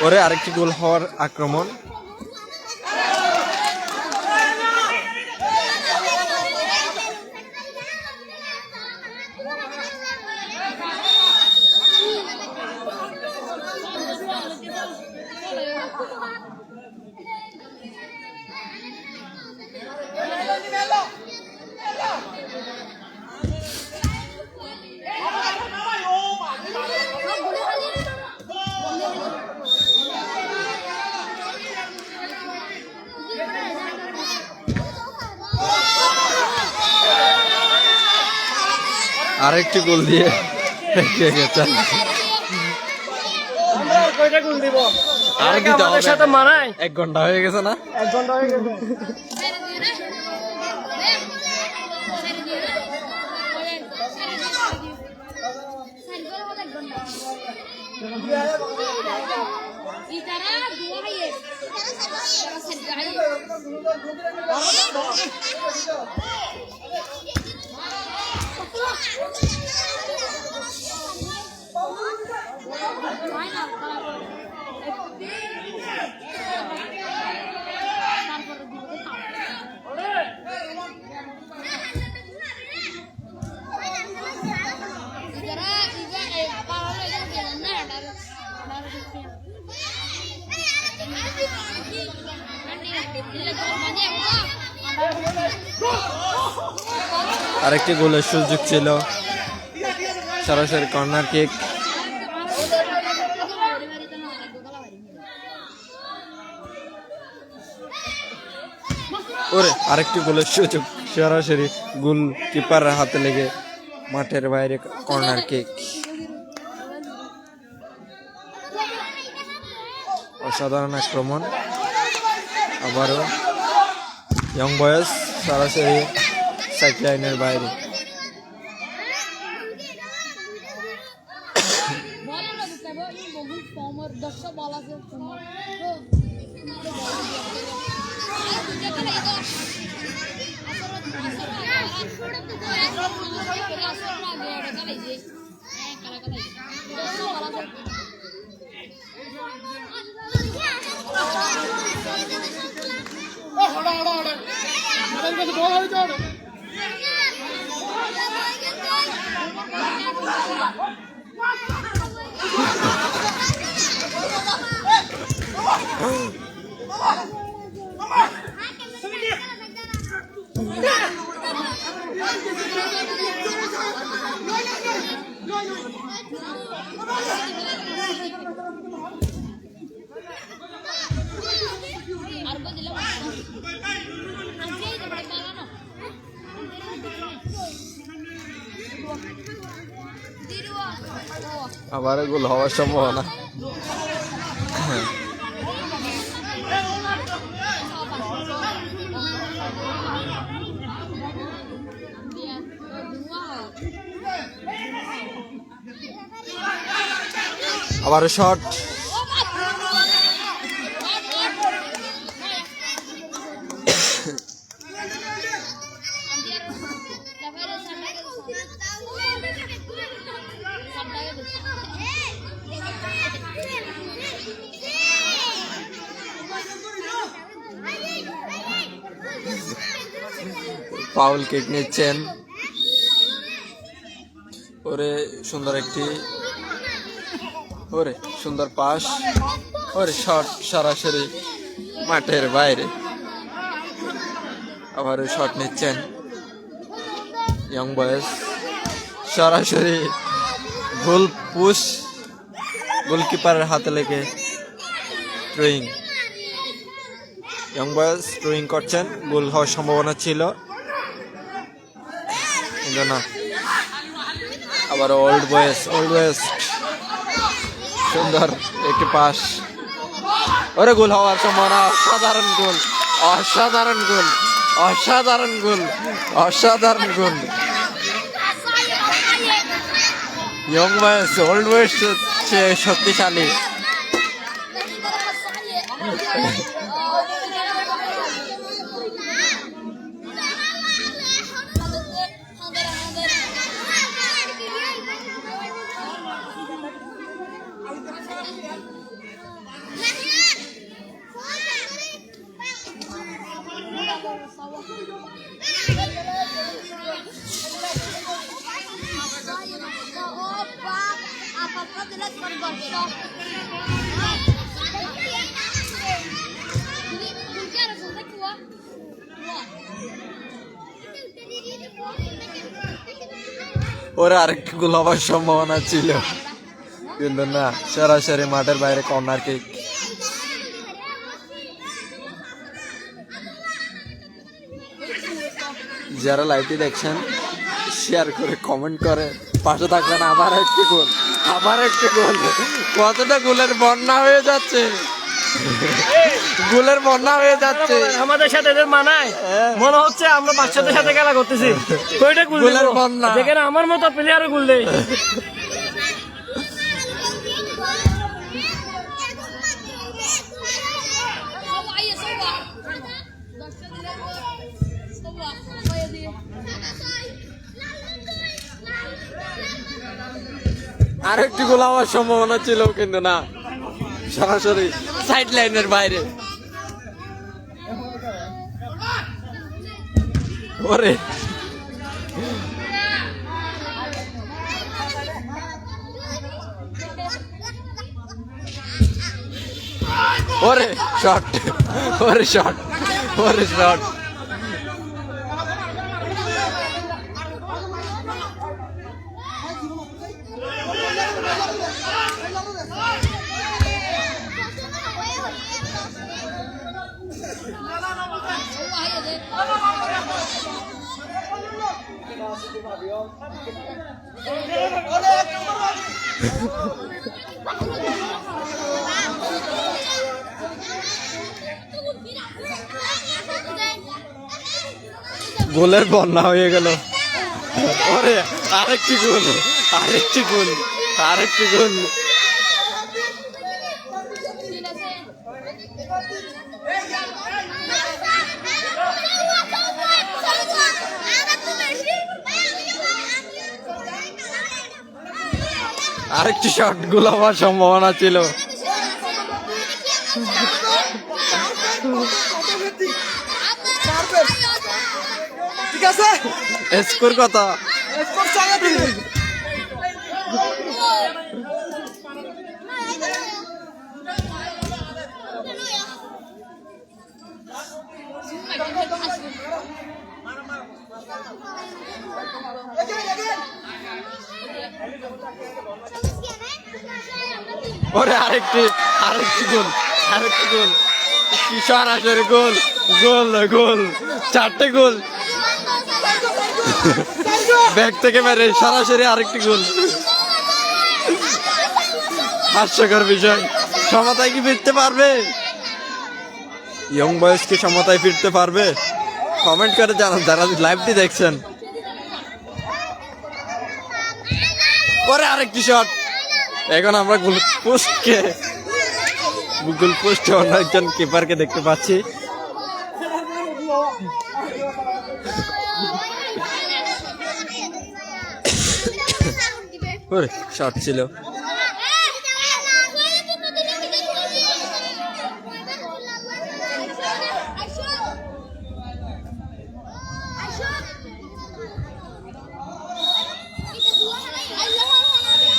S5: ওরে আরেকটি গোল হওয়ার আক্রমণ। আরেকটি গোল দিয়ে এগিয়ে গেছে। আর দিতে হবে, 1 ঘন্টা হয়ে গেছে না?
S7: 1 ঘন্টা হয়ে গেছে। ইতারা দুয়া হাইয়ে ইতারা সেটা হাইয়ে
S5: আরেকটি গোলের সুযোগ ছিল, সরাসরি কর্নার কিক। ওরে আরেকটি গোলের সুযোগ, সরাসরি গোল কিপারের হাতে লেগে মাঠের বাইরে কর্নার কিক। অসাধারণ আক্রমণ, আবারও ইয়ং বয়েজ সরাসরি সাইড লাইনের বাইরে। আবার গোল হওয়ার সম্ভাবনা। আবার শট, ফাউল কিক নিচ্ছেন। ওরে সুন্দর একটি, ওরে সুন্দর পাস, ওরে শট সরাসরি মাঠের বাইরে। আবার শট নিচ্ছেন ইয়ং বয়েজ, সরাসরি গোল পুশ, গোলকিপারের হাতে লেগে থ্রোয়িং। ইয়ং বয়েজ থ্রোয়িং করছেন, গোল হওয়ার সম্ভাবনা ছিল কিন্তু না। আবার ওল্ড বয়েজ সুন্দর একটি পাস, ওরে গোল হওয়ার সম্ভাবনা। অসাধারণ গোল, অসাধারণ গোল, অসাধারণ গোল, অসাধারণ গোল। ইয়ং বয়েজ ওল্ড বয়েজ চেয়ে শক্তিশালী। ওরা আরেকটি গোল হওয়ার সম্ভাবনা ছিল কিন্তু না, সরাসরি মাঠের বাইরে কর্নার কিক। যারা লাইভটি দেখছেন শেয়ার করে কমেন্ট করে পাশে থাকবেন। আবার একটি গোল, আবার একটি গোল, কতটা গোলের বন্যা হয়ে যাচ্ছে, গোলের বন্যা হয়ে যাচ্ছে।
S1: আমাদের সাথে এদের মানায়, মনে হচ্ছে আমরা বাচ্চাদের সাথে খেলা করতেছি।
S5: গোলের বন্যা,
S1: যেখানে আমার মতো প্লেয়ারও গোল দেয়।
S5: আর একটি গোল হওয়ার সম্ভাবনা ছিল কিন্তু না, সরাসরি সাইড লাইনের বাইরে। ওরে ওরে শট, ওরে শট, ওরে শট। গোলের বন্যা হয়ে গেল। ওরে আরেকটি গোল, আরেকটি গোল, আরেকটি গোল। আরেকটি শট গোল হওয়ার সম্ভাবনা ছিল।
S1: ঠিক আছে,
S5: স্কোর কত? ওরে আরেকটি, আরেকটি গোল, আরেকটি গোল, কি সরাসরি গোল, গোল গোল, চারটে গোল ব্যাগ থেকে মেরে সরাসরি আরেকটি গোল। হাস্যকর বিষয়, সমতায় কি ফিরতে পারবে? ইয়ং বয়স কি সমতায় ফিরতে পারবে? কমেন্ট করে জানান যারা লাইভটি দেখছেন। পরে আরেকটি শট। এখন আমরা গোল পোস্টে অন্য একজন কিপারকে দেখতে পাচ্ছি। শট ছিল।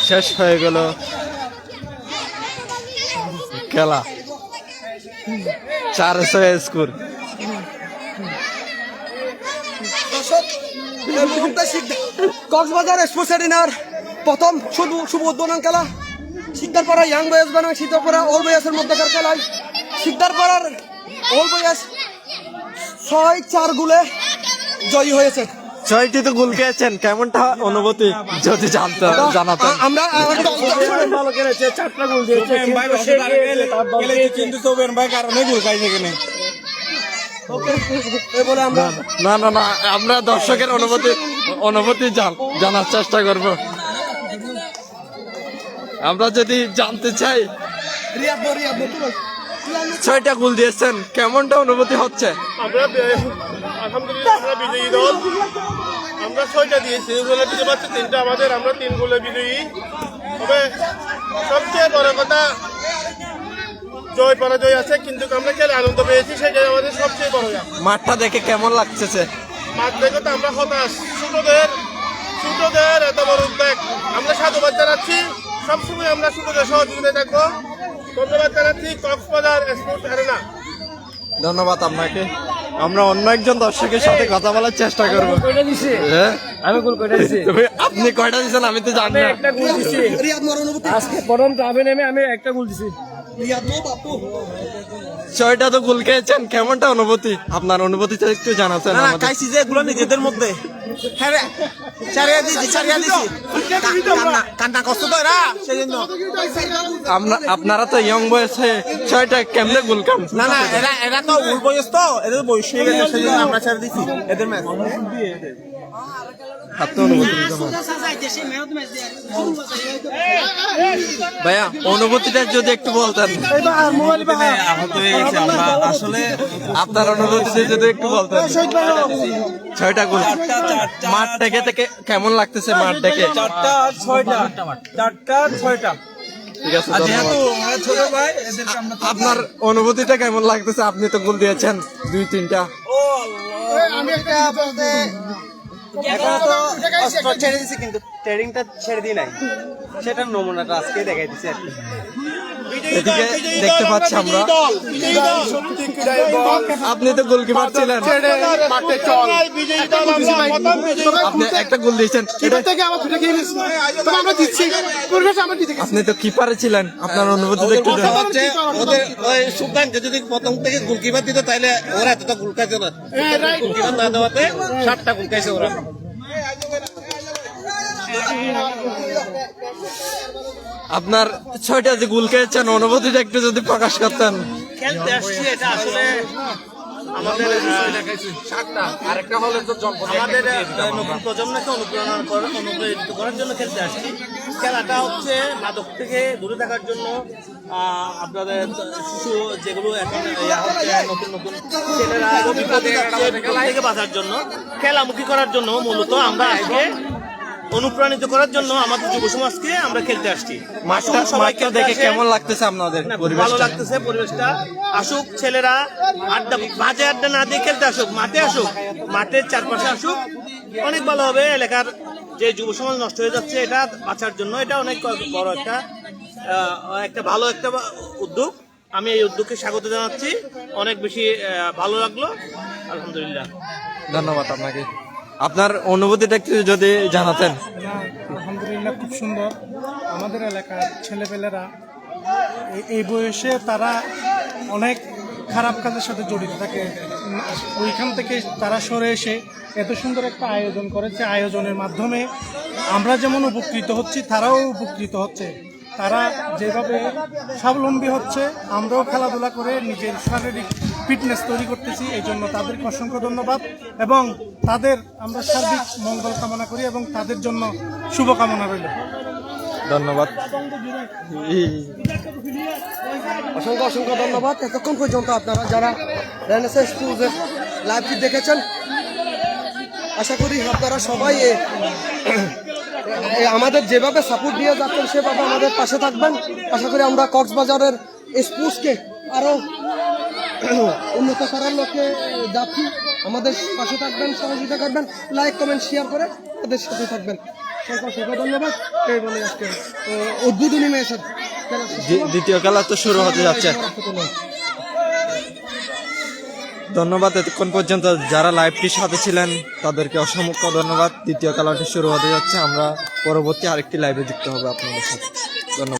S5: শেষ হয়ে গেল খেলা, 4-6 স্কোর।
S1: কক্সবাজার স্পোর্টস এরিনার প্রথম শুভ উদ্বোধন খেলা শিকদারপাড়া ইয়াং বয়েজ বনাম শিকদারপাড়া ওল্ড বয়েজের মধ্যকার খেলায় শিকদারপাড়ার ওল্ড বয়েজ 6-4 গোলে জয়ী হয়েছে।
S5: 6টি তো গোল খেয়েছেন, কেমনটা অনুভূতি যদি জানাতেন?
S1: আমরা
S6: ভালো খেলেছে, 4টা গোল দিয়েছে, কিন্তু সোবেন ভাই কারণে গোল খাইছে এখানে।
S5: না না না, আমরা দর্শকের অনুভূতি জানার চেষ্টা করব। আমরা যদি জানতে চাই, 6টা গোল দিয়েছেন, কেমনটা অনুভূতি হচ্ছে?
S3: আমরা আলহামদুলিল্লাহ আমরা বিজয়ী দল। আমরা 6টা দিয়েছি, গোলে দিতে পারছি 3টা আমাদের, আমরা 3 গোলে বিজয়ী। তবে সবচেয়ে বড় কথা জয় পরাজয় আছে, কিন্তু আমরা খেলে আনন্দ পেয়েছি, সেটাই আমাদের সবচেয়ে বড়।
S5: মাঠটা দেখে কেমন লাগছে?
S3: মাঠ দেখে তো আমরা হতাশ। ছোটদের এত বড় উদ্যোগ, আমরা সাধুবাদ জানাচ্ছি। সবসময় আমরা ছোটদের সহযোগিতা দেখবো। ধন্যবাদ জানাচ্ছি কক্সবাজার স্পোর্টস এরিনা।
S5: ধন্যবাদ আপনাকে। আমরা অন্য একজন দর্শকের সাথে কথা বলার চেষ্টা করবো। হ্যাঁ,
S6: আমি গোল করে দিছি।
S5: আপনি কয়টা দিয়েছেন আমি তো জানি না।
S6: একটা গোল দিছি আজকে প্রথম ট্রাভে নেমে আমি একটা গোল দিছি।
S5: 6টা তো গোল খেয়েছেন, কেমনটা অনুভূতি? আপনার অনুভূতিটা একটু জানাচ্ছেন আমাদের।
S2: খাইছি যে এগুলো নিজেদের মধ্যে কান্না কষ্ট তো এরা, সেই জন্য।
S5: আপনারা তো ইয়ং বয়সে 6টা কেমনে গোল খান?
S2: না না, এরা তো ওর বয়স, তো এদের বয়স হয়ে গেছে, সেই জন্য আমরা ছেড়ে দিচ্ছি এদের ম্যাচ।
S5: আপনার অনুভূতি জানান। ভাইয়া অনুভূতিটা যদি একটু বলতেন।
S8: আহত হয়ে গেছে আমরা আসলে।
S5: আপনার অনুভূতিটা যদি একটু বলতেন। 6টা গোল মাঠ থেকে কেমন লাগতেছে? মাঠ থেকে
S8: 4টা 6টা
S5: ঠিক আছে,
S8: আর যেহেতু
S5: ধন্যবাদ।
S8: আমরা ছোট ভাই এদেরকে আমরা
S5: আপনার অনুভূতিটা কেমন লাগতেছে? আপনি তো গোল দিয়েছেন 2-3টা।
S6: আমি একটা বলতে এখন তো অস্ত্র ছেড়ে দিছি, কিন্তু ট্রেনিংটা ছেড়ে দিই নাই, সেটার নমুনাটা আজকে দেখাই দিছি আর কি।
S5: এদিকে দেখতে পাচ্ছি আমরা, আপনি তো গোলকিপার ছিলেন,
S3: মাঠে চল
S5: আপনি একটা গোল দিয়েছেন, এটা-
S3: থেকে আমার ফিরে গিয়ে তবে আমরা দিচ্ছি পরিবেশ আমরা দিতে
S5: আপনি তো কিপারে ছিলেন, আপনার অনুভূতিটা একটু জানান।
S9: ওদের ওই সুলতানকে যদি প্রথম থেকে গোলকিপার দিত তাহলে ওরা এতটা গোল খাইতো না। গোলকিপার না দেওয়াতে 7টা গোল খাইছে ওরা।
S5: আপনার 6টা যে গোল খেয়েছেন অনুভূতিটা একটু যদি প্রকাশ করতেন।
S9: খেলতে আসছি, এটা আসলে আমাদের আমাদের নতুন প্রজন্মকে অনুপ্রাণিত করার জন্য খেলতে আসছি। খেলাটা হচ্ছে মাদক থেকে দূরে থাকার জন্য, আপনাদের শিশু যেগুলো এখন নতুন নতুন ছেলেরা বিপদে যাচ্ছে, বিপদ থেকে বাঁচার জন্য, খেলামুখী করার জন্য মূলত আমরা আজকে অনুপ্রাণিত করার জন্য আমাদের যুব সমাজকে আমরা খেলতে আসছি।
S5: মাঠটা দেখে কেমন লাগতেছে আপনাদের?
S9: না, খুব ভালো লাগতেছে পরিবেশটা। আসুক ছেলেরা, আড্ডা বাজে আড্ডা না দিয়ে খেলতে আসুক, মাঠে আসুক, মাঠের চারপাশে আসুক, অনেক ভালো হবে। এলাকার যে যুব সমাজ নষ্ট হয়ে যাচ্ছে এটা বাঁচার জন্য এটা অনেক বড় একটা ভালো একটা উদ্যোগ। আমি এই উদ্যোগকে স্বাগত জানাচ্ছি, অনেক বেশি ভালো লাগলো, আলহামদুলিল্লাহ।
S5: ধন্যবাদ আপনাকে। আপনার অনুভূতিটা একটু যদি জানাতেন।
S10: আলহামদুলিল্লাহ, খুব সুন্দর। আমাদের এলাকার ছেলেপেলেরা এই বয়সে তারা অনেক খারাপ কাজের সাথে জড়িত থাকে, ওইখান থেকে তারা সরে এসে এত সুন্দর একটা আয়োজন করেছে। আয়োজনের মাধ্যমে আমরা যেমন উপকৃত হচ্ছি, তারাও উপকৃত হচ্ছে। তারা যেভাবে স্বাবলম্বী হচ্ছে, আমরাও খেলাধুলা করে নিজের শারীরিক ফিটনেস তৈরি করতেছি। এই জন্য তাদেরকে অসংখ্য ধন্যবাদ এবং তাদের আমরা সার্বিক মঙ্গল কামনা করি এবং তাদের জন্য শুভকামনা রইল।
S5: ধন্যবাদ।
S1: অসংখ্য অসংখ্য ধন্যবাদ। এতক্ষণ পর্যন্ত আপনারা যারা রেনেসাঁ স্কুলের লাইভটি দেখেছেন, আশা করি আপনারা সবাই আমাদের যেভাবে সাপোর্ট দিয়ে যাচ্ছেন সেভাবে আমাদের পাশে থাকবেন। আশা করি আমরা কক্সবাজারের স্পোর্টসকে আরও উন্নত করার লক্ষ্যে যাচ্ছি। আমাদের পাশে থাকবেন, সহযোগিতা করবেন, লাইক কমেন্ট শেয়ার করে তাদের সাথে থাকবেন। অসংখ্য ধন্যবাদ। এই বলে আজকে উদ্বোধনী ম্যাচের
S5: দ্বিতীয় খেলা তো শুরু হতে যাচ্ছে। ধন্যবাদ এতক্ষণ পর্যন্ত যারা লাইভটির সাথে ছিলেন তাদেরকে অসংখ্য ধন্যবাদ। দ্বিতীয় খেলাটি শুরু হতে যাচ্ছে, আমরা পরবর্তী আরেকটি লাইভে যুক্ত হবে আপনাদের সাথে। ধন্যবাদ।